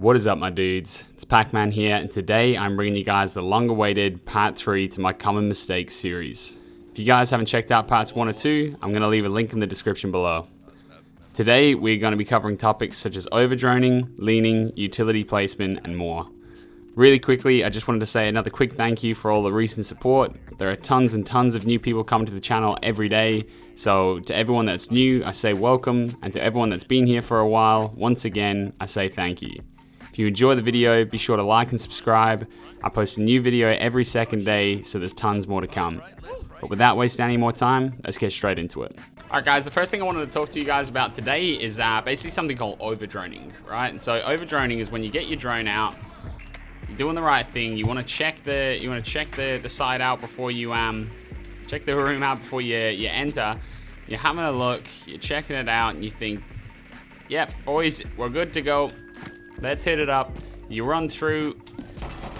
What is up, my dudes? It's Pac-Man here, and today I'm bringing you guys the long-awaited part 3 to my Common Mistakes series. If you guys haven't checked out parts 1 or 2, I'm going to leave a link in the description below. Today, we're going to be covering topics such as overdroning, leaning, utility placement, and more. Really quickly, I just wanted to say another quick thank you for all the recent support. There are tons and tons of new people coming to the channel every day, so to everyone that's new, I say welcome, and to everyone that's been here for a while, once again, I say thank you. If you enjoy the video, be sure to like and subscribe. I post a new video every second day, so there's tons more to come. But without wasting any more time, let's get straight into it. Alright guys, the first thing I wanted to talk to you guys about today is basically something called overdroning, right? And so overdroning is when you get your drone out, you're doing the right thing, you want to check the side out before you check the room out before you enter. You're having a look, you're checking it out, and you think, yep, boys, we're good to go. Let's hit it up. You run through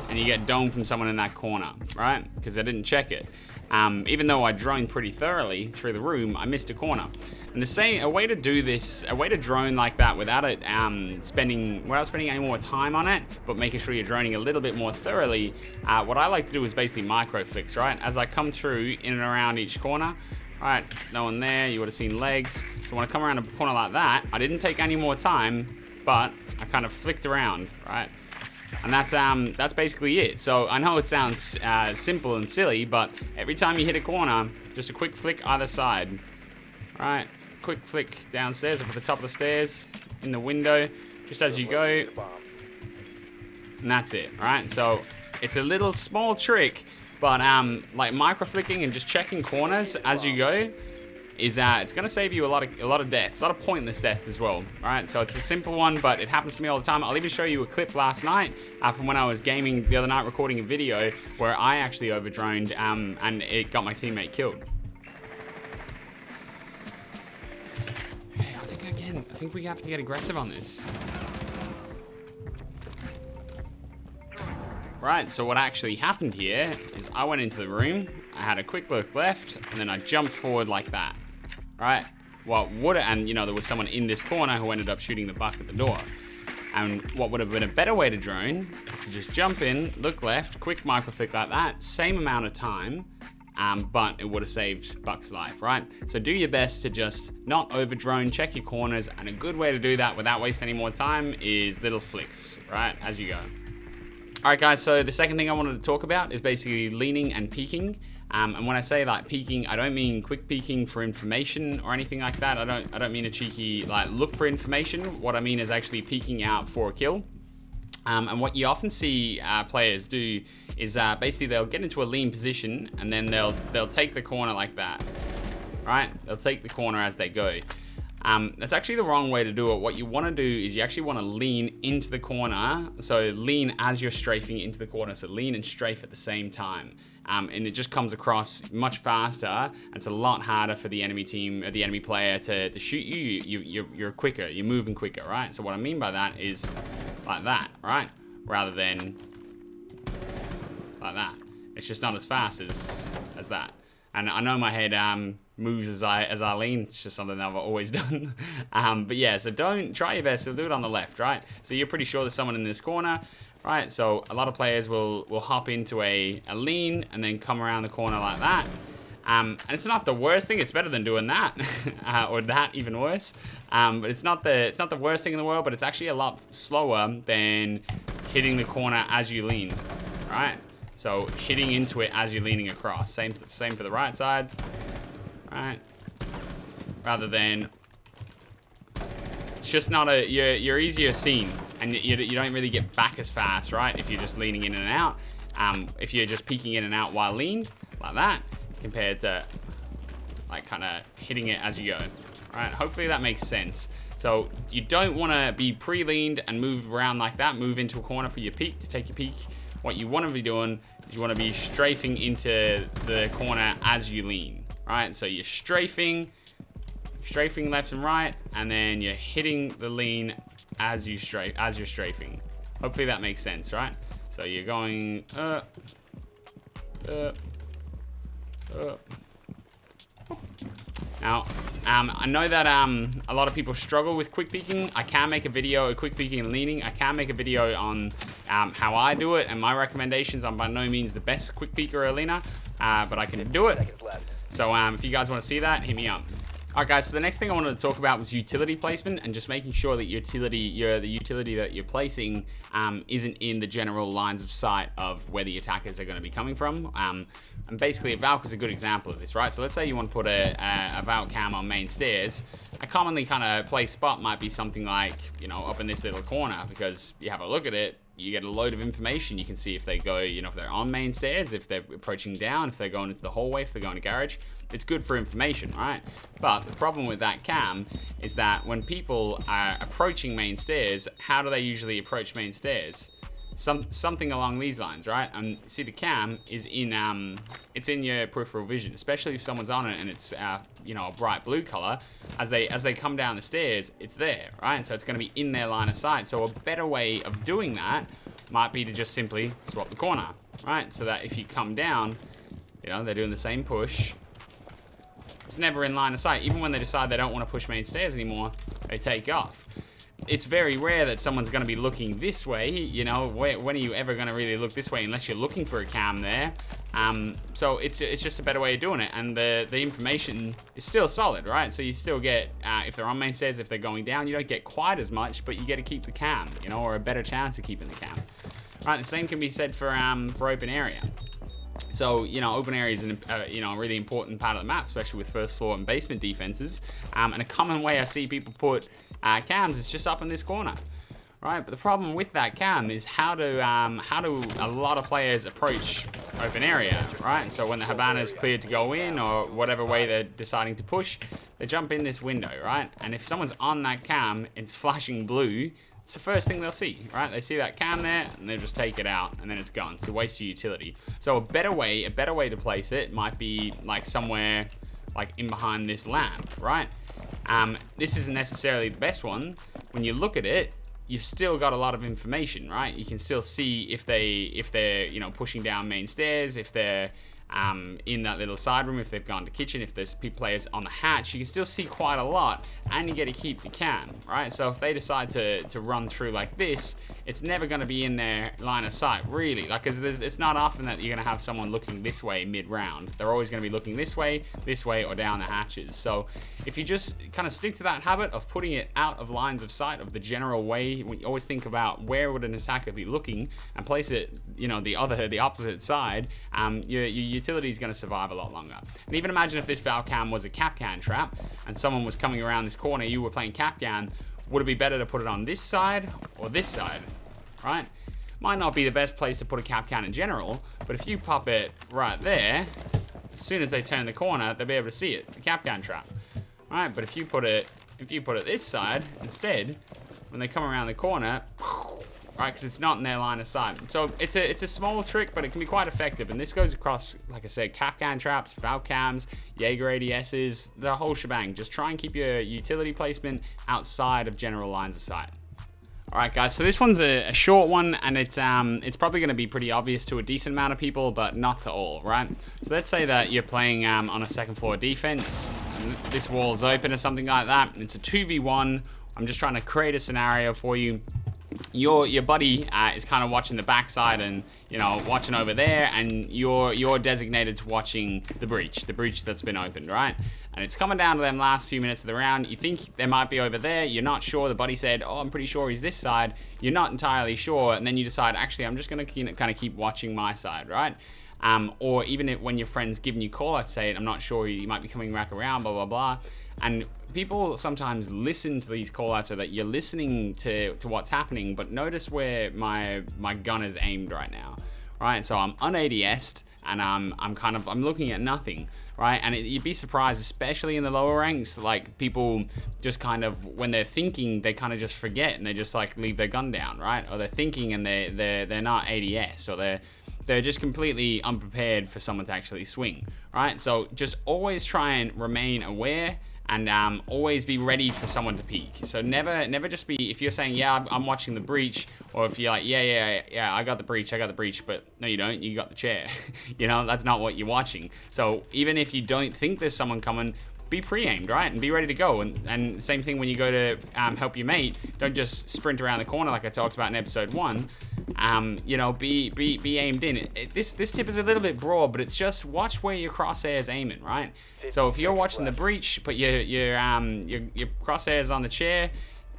and you get domed from someone in that corner, right? Because I didn't check it. Even though I droned pretty thoroughly through the room, I missed a corner. And a way to do this, a way to drone like that without spending any more time on it, but making sure you're droning a little bit more thoroughly, what I like to do is basically micro flicks, right? As I come through in and around each corner, right, no one there, you would have seen legs. So when I come around a corner like that, I didn't take any more time, but I kind of flicked around, right? And that's basically it. So I know it sounds simple and silly, but every time you hit a corner, just a quick flick either side. Right, quick flick downstairs, up at the top of the stairs, in the window, just as you go. And that's it, right? So it's a little small trick, but like micro flicking and just checking corners as you go is it's going to save you a lot of deaths, a lot of pointless deaths as well. All right, so it's a simple one, but it happens to me all the time. I'll even show you a clip last night from when I was gaming the other night, recording a video where I actually overdroned and it got my teammate killed. Okay, I think we have to get aggressive on this. Right, so what actually happened here is I went into the room, I had a quick look left, and then I jumped forward like that. Right? And you know, there was someone in this corner who ended up shooting the buck at the door. And what would have been a better way to drone is to just jump in, look left, quick micro flick like that, same amount of time, but it would have saved Buck's life, right? So do your best to just not over drone, check your corners, and a good way to do that without wasting any more time is little flicks, right, as you go. All right, guys, so the second thing I wanted to talk about is basically leaning and peeking. And when I say like peeking, I don't mean quick peeking for information or anything like that. I don't mean a cheeky like look for information. What I mean is actually peeking out for a kill. And what you often see players do is basically they'll get into a lean position and then they'll take the corner like that, right? They'll take the corner as they go. That's actually the wrong way to do it. What you want to do is you actually want to lean into the corner. So lean as you're strafing into the corner. So lean and strafe at the same time. And it just comes across much faster. It's a lot harder for the enemy team or the enemy player to shoot you. You're quicker. You're moving quicker, right? So what I mean by that is like that, right? Rather than like that. It's just not as fast as that. And I know my head moves as I lean. It's just something that I've always done. But yeah, so try your best to do it on the left, right? So you're pretty sure there's someone in this corner, right? So a lot of players will hop into a lean and then come around the corner like that. And it's not the worst thing. It's better than doing that, or that even worse. But it's not the worst thing in the world. But it's actually a lot slower than hitting the corner as you lean, right? So hitting into it as you're leaning across. Same for the right side, right? Rather than, it's just not you're easier seen, and you don't really get back as fast, right? If you're just leaning in and out. If you're just peeking in and out while leaned, like that, compared to like kind of hitting it as you go, right? Hopefully that makes sense. So you don't want to be pre-leaned and move around like that, move into a corner for your peek, to take your peek. What you want to be doing is you want to be strafing into the corner as you lean, right? So you're strafing left and right, and then you're hitting the lean as you're strafing. Hopefully that makes sense, right? So you're going Now, I know that a lot of people struggle with quick peeking. I can make a video, a quick peeking and leaning. I can make a video on how I do it and my recommendations. I'm by no means the best quick peeker or leaner, but I can do it. So if you guys want to see that, hit me up. Alright guys, so the next thing I wanted to talk about was utility placement and just making sure that the utility that you're placing isn't in the general lines of sight of where the attackers are going to be coming from. And basically a Valk is a good example of this, right? So let's say you want to put a Valk cam on main stairs. A commonly kind of placed spot might be something like, you know, up in this little corner, because you have a look at it, you get a load of information. You can see if they go, you know, if they're on main stairs, if they're approaching down, if they're going into the hallway, if they're going to garage. It's good for information, right? But the problem with that cam is that when people are approaching main stairs, how do they usually approach main stairs? Something along these lines, right? And see, the cam is in it's in your peripheral vision, especially if someone's on it and it's you know, a bright blue color. As they come down the stairs, it's there, right? And so it's going to be in their line of sight. So a better way of doing that might be to just simply swap the corner, right? So that if you come down, you know, they're doing the same push. It's never in line of sight. Even when they decide they don't want to push main stairs anymore, they take off. It's very rare that someone's going to be looking this way. You know, when are you ever going to really look this way unless you're looking for a cam there? So it's just a better way of doing it, and the information is still solid, right? So you still get, if they're on main stairs, if they're going down, you don't get quite as much, but you get to keep the cam, you know, or a better chance of keeping the cam. Right, the same can be said for open area. So, you know, open area is you know, a really important part of the map, especially with first floor and basement defenses. And a common way I see people put cams is just up in this corner, right? But the problem with that cam is how do a lot of players approach open area, right? And so when the Havana is cleared to go in, or whatever way they're deciding to push, they jump in this window, right? And if someone's on that cam, it's flashing blue. It's the first thing they'll see, right? They see that cam there, and they'll just take it out, and then it's gone. It's a waste of utility. So a better way to place it might be like somewhere like in behind this lamp, right? This isn't necessarily the best one. When you look at it, you've still got a lot of information, right? You can still see if they're you know, pushing down main stairs, if they're in that little side room, if they've gone to kitchen, if there's players on the hatch. You can still see quite a lot, and you get to keep the cam, right? So if they decide to run through like this, it's never going to be in their line of sight, really. Like, because it's not often that you're going to have someone looking this way mid-round. They're always going to be looking this way, or down the hatches. So if you just kind of stick to that habit of putting it out of lines of sight of the general way, we always think about where would an attacker be looking and place it, you know, the opposite side, your utility is going to survive a lot longer. And even imagine if this Valcam was a Capcan trap and someone was coming around this corner, you were playing Capcan, would it be better to put it on this side or this side, right? Might not be the best place to put a Capcan in general, but if you pop it right there, as soon as they turn the corner, they'll be able to see it, the Capcan trap, right? But if you put it this side instead, when they come around the corner, right, because it's not in their line of sight. So it's a small trick, but it can be quite effective. And this goes across, like I said, Capcan traps, Valcams, Jaeger ADSs, the whole shebang. Just try and keep your utility placement outside of general lines of sight. All right, guys, so this one's a short one, and it's probably going to be pretty obvious to a decent amount of people, but not to all, right? So let's say that you're playing on a second floor defense, and this wall's open or something like that, and it's a 2v1. I'm just trying to create a scenario for you. Your buddy is kind of watching the backside and, you know, watching over there, and you're designated to watching the breach that's been opened, right? And it's coming down to them last few minutes of the round. You think they might be over there. You're not sure. The buddy said, oh, I'm pretty sure he's this side. You're not entirely sure. And then you decide, actually, I'm just going to kind of keep watching my side, right? Or even when your friend's giving you call, I'd say, I'm not sure, you might be coming back around, blah, blah, blah. And people sometimes listen to these call outs so that you're listening to what's happening, but notice where my gun is aimed right now, right? So I'm un-ADS'd, and I'm looking at nothing, right? And you'd be surprised, especially in the lower ranks, like people just kind of, when they're thinking, they kind of just forget and they just like leave their gun down, right? Or they're thinking and they're not ADS, or they're just completely unprepared for someone to actually swing, right? So just always try and remain aware, and always be ready for someone to peek. So never just be, if you're saying, yeah, I'm watching the breach, or if you're like, yeah, I got the breach, but no, you don't, you got the chair. You know, that's not what you're watching. So even if you don't think there's someone coming, be pre-aimed, right? And be ready to go. And same thing when you go to help your mate. Don't just sprint around the corner like I talked about in episode 1. You know, be aimed in. This tip is a little bit broad, but it's just watch where your crosshair's aiming, right? So if you're watching the breach, but your crosshair's on the chair,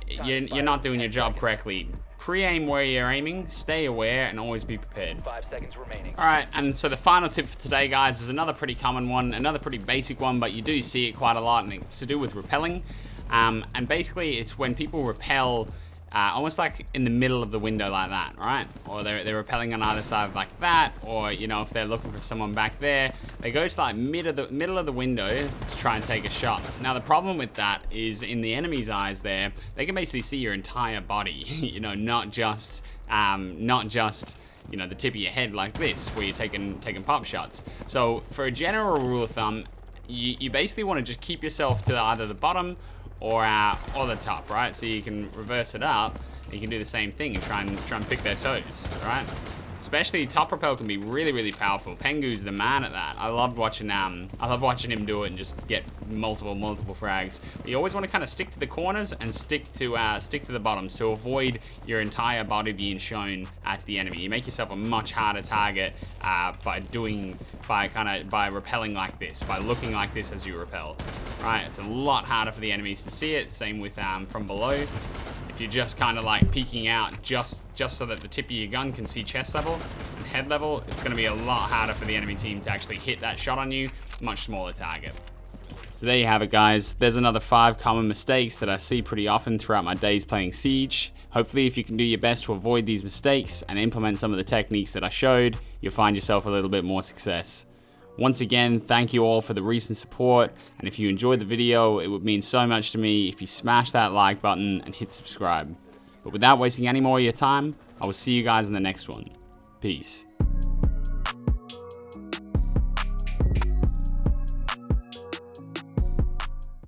you're not doing your job correctly. Pre-aim where you're aiming, stay aware, and always be prepared. 5 seconds remaining. Alright, and so the final tip for today, guys, is another pretty common one, another pretty basic one, but you do see it quite a lot, and it's to do with rappelling. And basically, it's when people rappel almost like in the middle of the window like that, right? Or they're rappelling on either side like that, or, you know, if they're looking for someone back there, they go to like middle of the window to try and take a shot. Now, the problem with that is in the enemy's eyes there, they can basically see your entire body, you know, not just, you know, the tip of your head like this, where you're taking pop shots. So for a general rule of thumb, you basically want to just keep yourself to either the bottom or the top, right? So you can reverse it up, and you can do the same thing and try and pick their toes, right? Especially top rappel can be really, really powerful. Pengu's the man at that. I love watching him do it and just get multiple frags. But you always want to kind of stick to the corners and stick to the bottoms to avoid your entire body being shown to the enemy. You make yourself a much harder target by rappelling like this, by looking like this as you rappel. Right? It's a lot harder for the enemies to see it. Same with from below. If you're just kind of like peeking out just so that the tip of your gun can see chest level and head level, it's going to be a lot harder for the enemy team to actually hit that shot on you. Much smaller target. So there you have it, guys. There's another 5 common mistakes that I see pretty often throughout my days playing Siege. Hopefully, if you can do your best to avoid these mistakes and implement some of the techniques that I showed, you'll find yourself a little bit more success. Once again, thank you all for the recent support, and if you enjoyed the video, it would mean so much to me if you smash that like button and hit subscribe. But without wasting any more of your time, I will see you guys in the next one. Peace.